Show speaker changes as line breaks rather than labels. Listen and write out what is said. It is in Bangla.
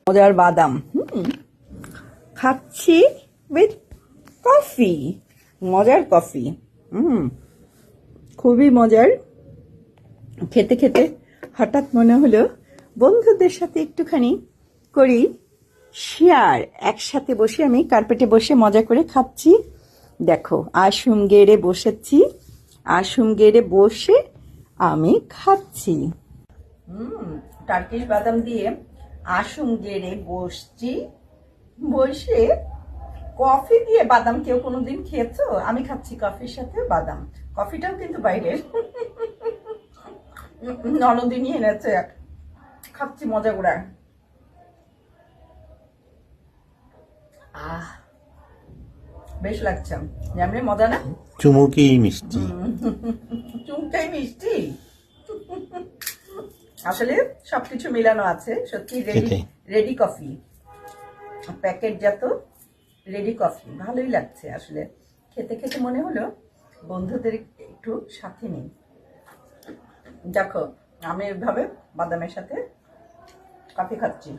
মজার বাদাম খাচ্ছি উইথ কফি, মজার কফি। খুবই মজার। খেতে খেতে হঠাৎ মনে হলো বন্ধুদের সাথে একটুখানি করি শেয়ার। একসাথে বসে আমি কার্পেটে বসে মজা করে খাচ্ছি। দেখো আসুম গেড়ে বসেছি, আসুম গেড়ে বসে আমি খাচ্ছি। টার্কিশ বাদাম দিয়ে আসুম গেড়ে বসছি, বসে কফি দিয়ে বাদাম কেউ কোনোদিন খেয়েছো? আমি খাচ্ছি কফির সাথে বাদাম। কফিটাও কিন্তু বাইরের, ননদিনী এনেছে। খাচ্ছি মজা করে। বেশ লাগছে, যেমনি মজা না?
চুমুকি মিষ্টি,
চুমটাই মিষ্টি। আসলে সবকিছু মিলানো আছে। সত্যি রেডি কফি, প্যাকেটজাত রেডি কফি। ভালোই লাগছে আসলে। খেতে খেতে মনে হলো বন্ধুদের একটু সাথে নেই। দেখো আমি এভাবে বাদামের সাথে কফি খাচ্ছি।